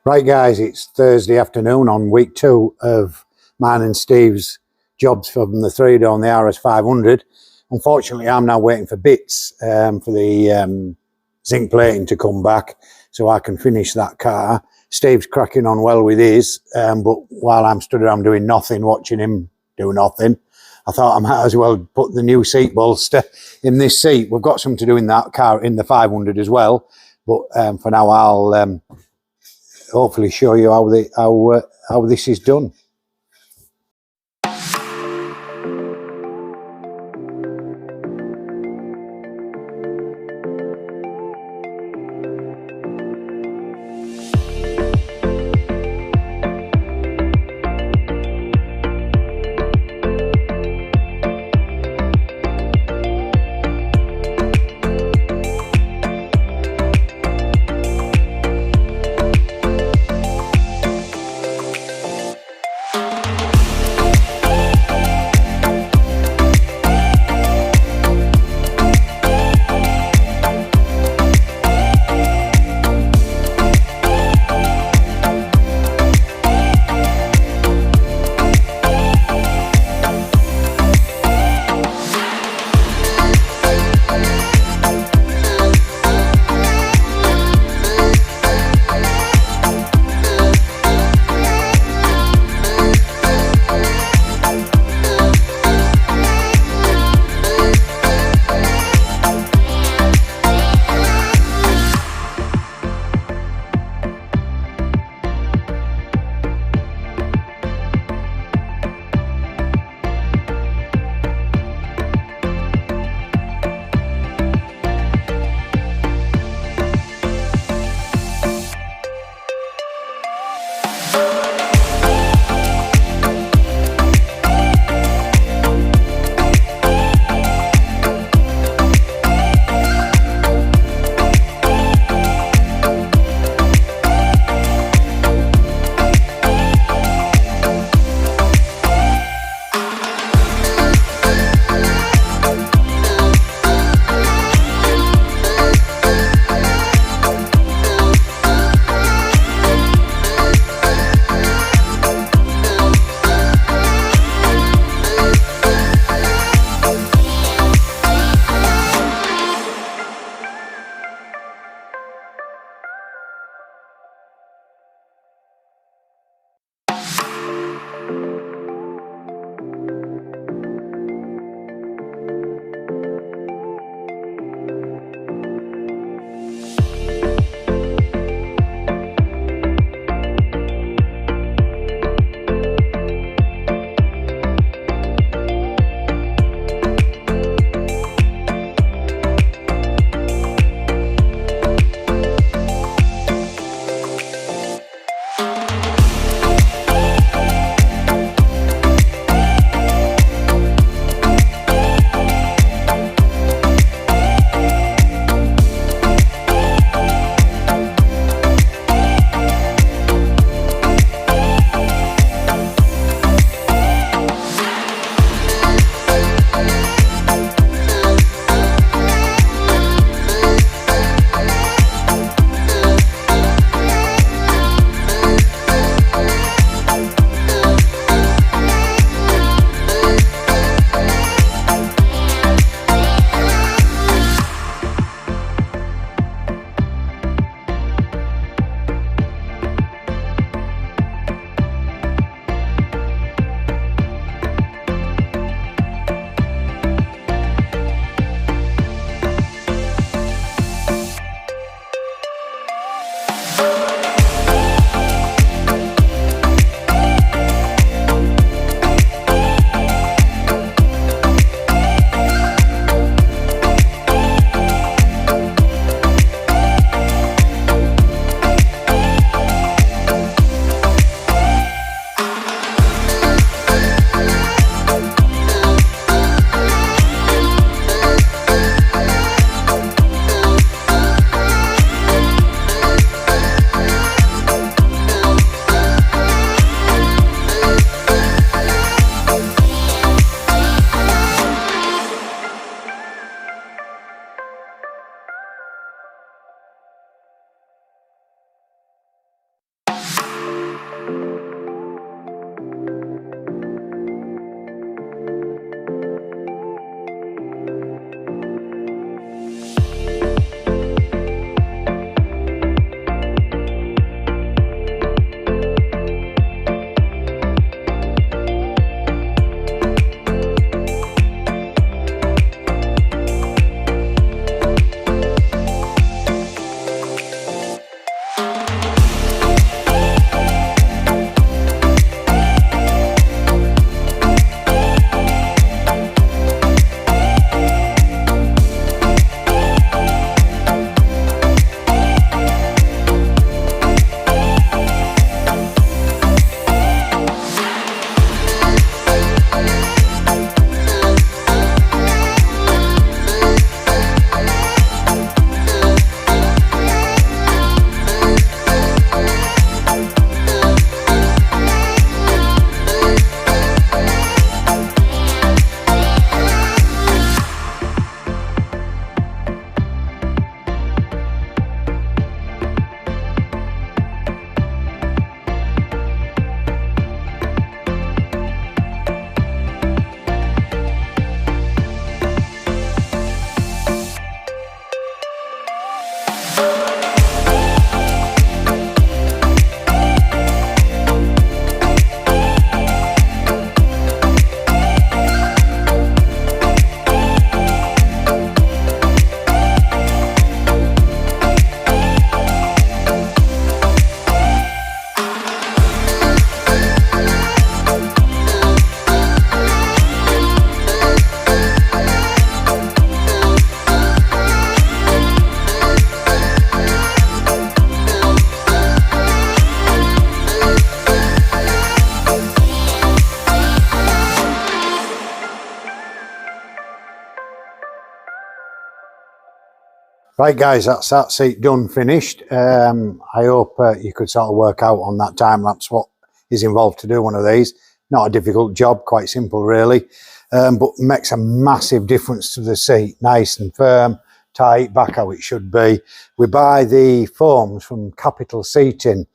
Right guys, it's Thursday afternoon on week 2 of mine and Steve's jobs from the 3-door on the RS500. Unfortunately, I'm now waiting for bits for the zinc plating to come back so I can finish that car. Steve's cracking on well with his, but while I'm stood around doing nothing, watching him do nothing, I thought I might as well put the new seat bolster in this seat. We've got some to do in that car, in the 500 as well, but for now I'll hopefully show you how this is done. Right guys, that's that seat done, finished. I hope you could sort of work out on that time lapse what is involved to do one of these. Not a difficult job, quite simple really, but makes a massive difference to the seat. Nice and firm, tight, back how it should be. We buy the foams from Capital Seating.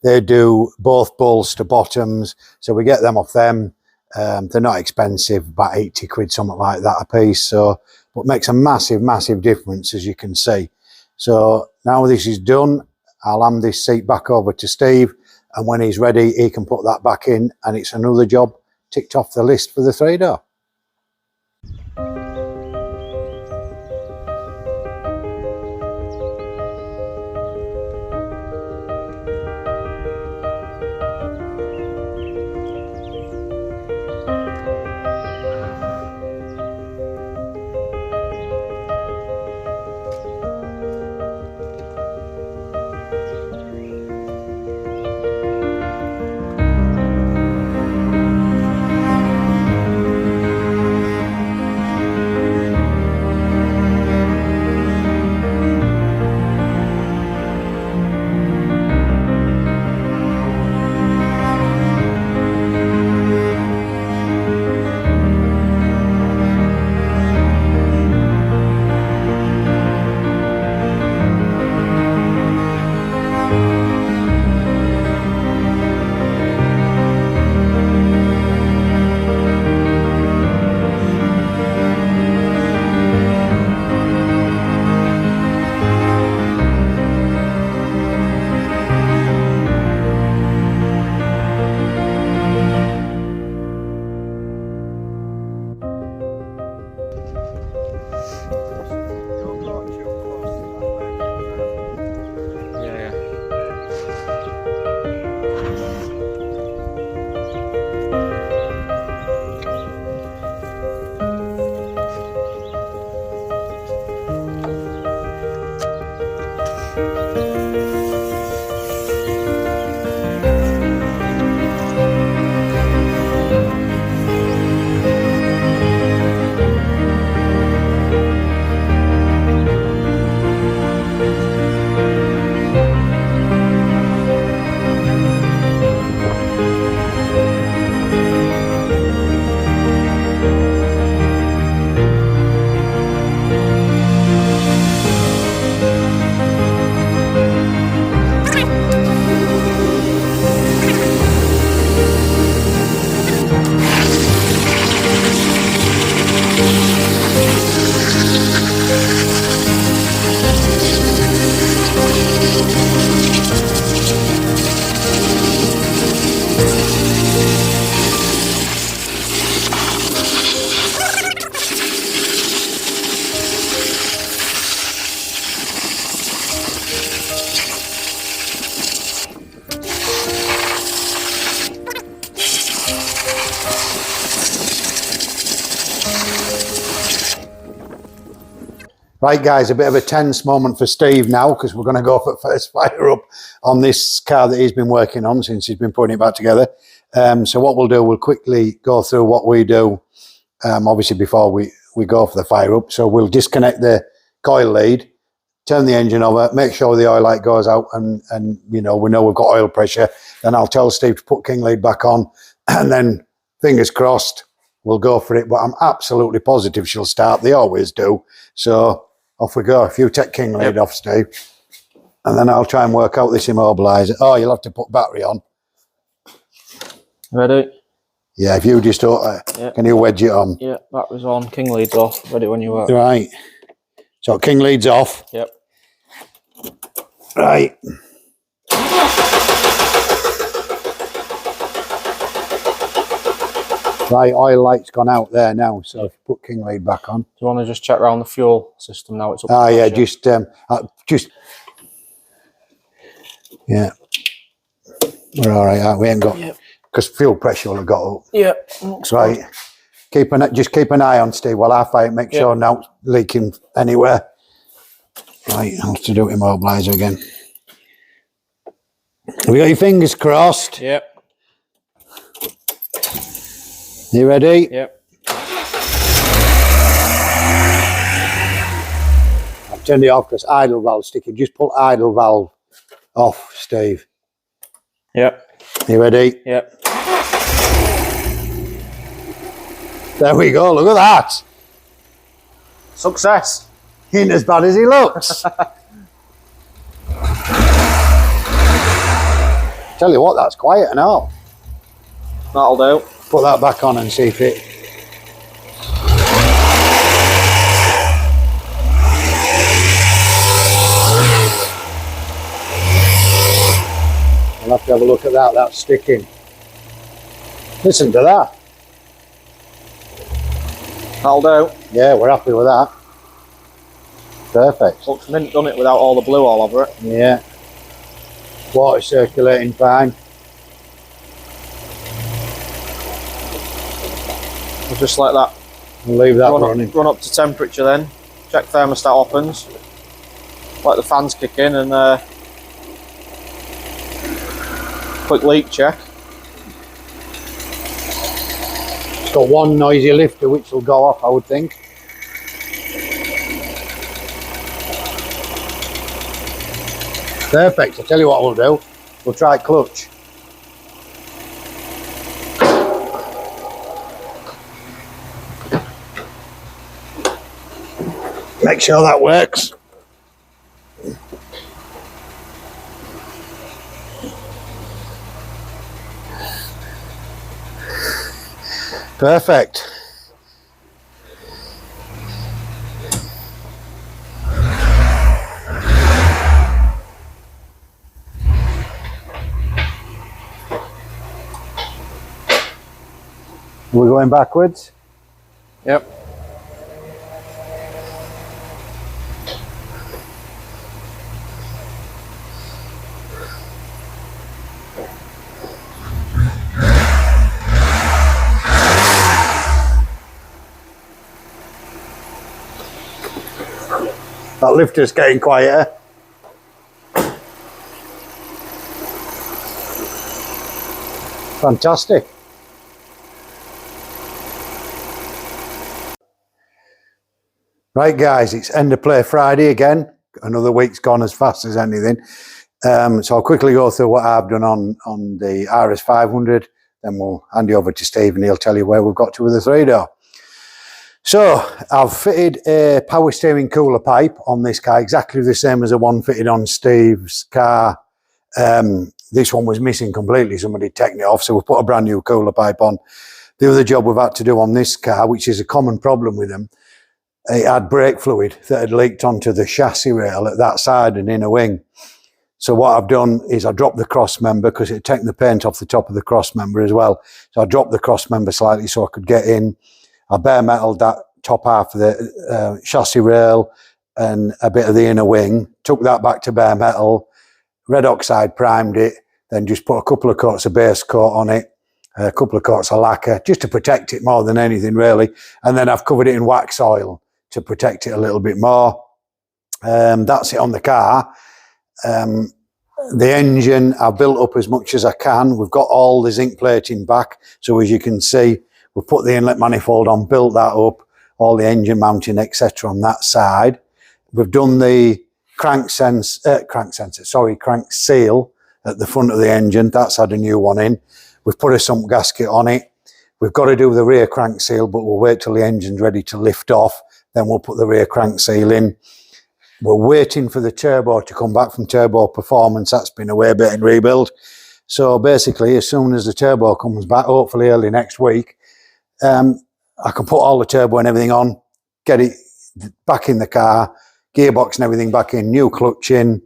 They do both bolster bottoms, so we get them off them. They're not expensive, about 80 quid, something like that a piece. So, but makes a massive difference, as you can see. So now this is done, I'll hand this seat back over to Steve, and when he's ready, he can put that back in, and it's another job ticked off the list for the 3-door. Right guys, a bit of a tense moment for Steve now, because we're going to go for first fire up on this car that he's been working on since he's been putting it back together. So what we'll do, we'll quickly go through what we do, obviously before we go for the fire up. So we'll disconnect the coil lead, turn the engine over, make sure the oil light goes out, and you know, we know we've got oil pressure. Then I'll tell Steve to put king lead back on, and then fingers crossed, we'll go for it. But I'm absolutely positive she'll start. They always do. So off we go. If you take king lead off, Steve, and then I'll try and work out this immobiliser. Oh, you'll have to put battery on. Ready? Yeah, if you just can you wedge it on? Yeah, battery's on, king lead's off, ready when you are. Right. So king lead's off. Yep. Right. Right, oil light's gone out there now, so if you put king lead back on. Do you want to just check around the fuel system now? It's up. Oh yeah, just yeah. We're all right, we ain't got, because fuel pressure will have got up. Yeah. Right. Just keep an eye on Steve while I fire, make sure no leaking anywhere. Right, I'll have to do immobiliser again. Have you got your fingers crossed? Yep. You ready? Yep. I'll turned it off because idle valve sticking. Just pull idle valve off, Steve. Yep. You ready? Yep. There we go, look at that. Success. He ain't as bad as he looks. Tell you what, that's quiet and all. That'll do. Put that back on and see if it... I'll have to have a look at that, that's sticking. Listen to that. That'll do. Yeah, we're happy with that. Perfect. Looks mint, done it, without all the blue all over it. Yeah. Water circulating fine. We'll just let that We'll leave that running. Run up to temperature then. Check thermostat opens. Let the fans kick in and quick leak check. It's got one noisy lifter which will go off, I would think. Perfect. I'll tell you what we'll do. We'll try clutch. Make sure that works. Perfect. We're going backwards? Yep. That lifter's getting quieter. Fantastic. Right guys, it's end of play Friday again. Another week's gone as fast as anything. So I'll quickly go through what I've done on the RS500, then we'll hand you over to Steve and he'll tell you where we've got to with the 3-door. So I've fitted a power steering cooler pipe on this car, exactly the same as the one fitted on Steve's car. This one was missing completely, somebody had taken it off, so we've put a brand new cooler pipe on. The other job we've had to do on this car, which is a common problem with them, it had brake fluid that had leaked onto the chassis rail at that side and inner wing. So what I've done is I dropped the cross member because it had taken the paint off the top of the cross member as well. So I dropped the cross member slightly so I could get in. I bare metaled that top half of the chassis rail and a bit of the inner wing, took that back to bare metal, red oxide primed it, then just put a couple of coats of base coat on it, a couple of coats of lacquer, just to protect it more than anything really. And then I've covered it in wax oil to protect it a little bit more. That's it on the car. The engine I've built up as much as I can. We've got all the zinc plating back, so as you can see, we've put the inlet manifold on, built that up, all the engine mounting, etc. on that side. We've done the crank seal at the front of the engine. That's had a new one in. We've put a sump gasket on it. We've got to do the rear crank seal, but we'll wait till the engine's ready to lift off. Then we'll put the rear crank seal in. We're waiting for the turbo to come back from Turbo Performance. That's been away bit in rebuild. So basically, as soon as the turbo comes back, hopefully early next week, I can put all the turbo and everything on, get it back in the car, gearbox and everything back in, new clutch in,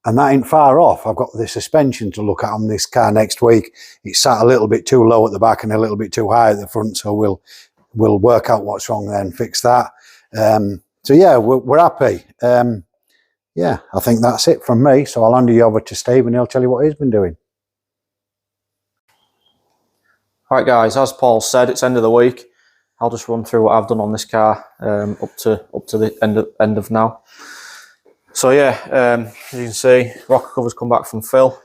and that ain't far off. I've got the suspension to look at on this car next week. It's sat a little bit too low at the back and a little bit too high at the front, so we'll work out what's wrong there and fix that. So yeah, we're happy. Yeah, I think that's it from me. So I'll hand you over to Steve and he'll tell you what he's been doing. Right guys, as Paul said, it's end of the week. I'll just run through what I've done on this car up to the end of now. So yeah, as you can see, rocker covers come back from Phil.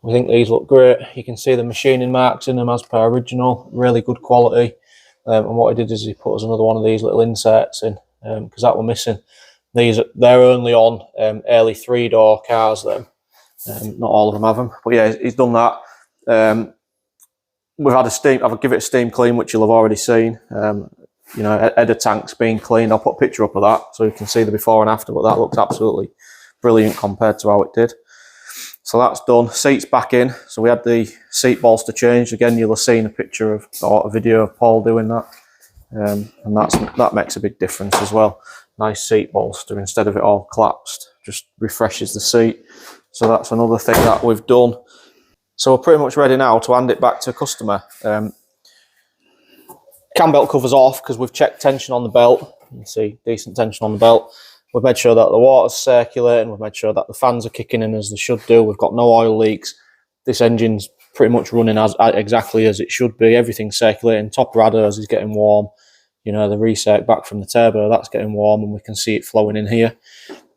We think these look great. You can see the machining marks in them as per original, really good quality. And what he did is he put us another one of these little inserts in because that were missing. They're only on early 3-door cars then. Not all of them have them, but yeah, he's done that. We've had I'll give it a steam clean, which you'll have already seen. You know, header tank's been cleaned. I'll put a picture up of that so you can see the before and after, but that looks absolutely brilliant compared to how it did. So that's done. Seats back in. So we had the seat bolster changed. Again, you'll have seen a picture of, or a video of Paul doing that. And that makes a big difference as well. Nice seat bolster instead of it all collapsed. Just refreshes the seat. So that's another thing that we've done. So we're pretty much ready now to hand it back to customer. Cam belt cover's off because we've checked tension on the belt. You can see decent tension on the belt. We've made sure that the water's circulating. We've made sure that the fans are kicking in as they should do. We've got no oil leaks. This engine's pretty much running exactly as it should be. Everything's circulating. Top radars is getting warm. You know, the recirc back from the turbo, that's getting warm, and we can see it flowing in here.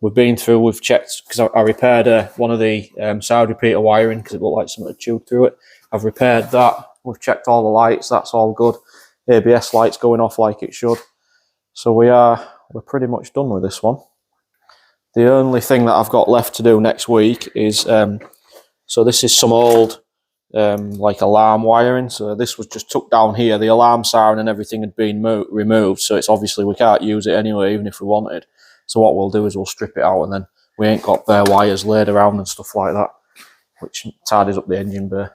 We've checked, because I repaired one of the side repeater wiring because it looked like something had chewed through it. I've repaired that. We've checked all the lights. That's all good. ABS lights going off like it should. So we're pretty much done with this one. The only thing that I've got left to do next week is, so this is some old like alarm wiring. So this was just tucked down here. The alarm siren and everything had been removed. So it's obviously we can't use it anyway, even if we wanted. So what we'll do is we'll strip it out, and then we ain't got bare wires laid around and stuff like that, which tidies up the engine bay.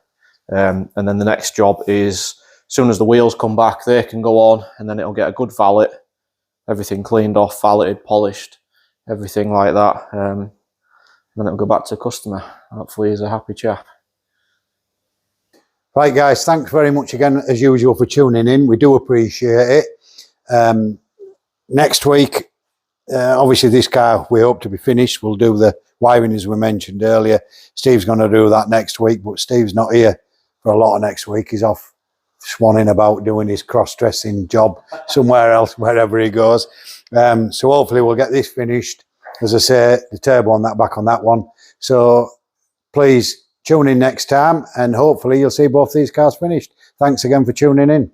And then the next job is, as soon as the wheels come back, they can go on, and then it'll get a good valet, everything cleaned off, valeted, polished, everything like that. And then it'll go back to the customer. Hopefully he's a happy chap. Right guys, thanks very much again as usual for tuning in. We do appreciate it. Next week, obviously this car we hope to be finished. We'll do the wiring as we mentioned earlier. Steve's going to do that next week, but Steve's not here for a lot of next week. He's off swanning about doing his cross-dressing job somewhere else, wherever he goes. So hopefully we'll get this finished. As I say, the turbo on that, back on that one. So please tune in next time, and hopefully you'll see both these cars finished. Thanks again for tuning in.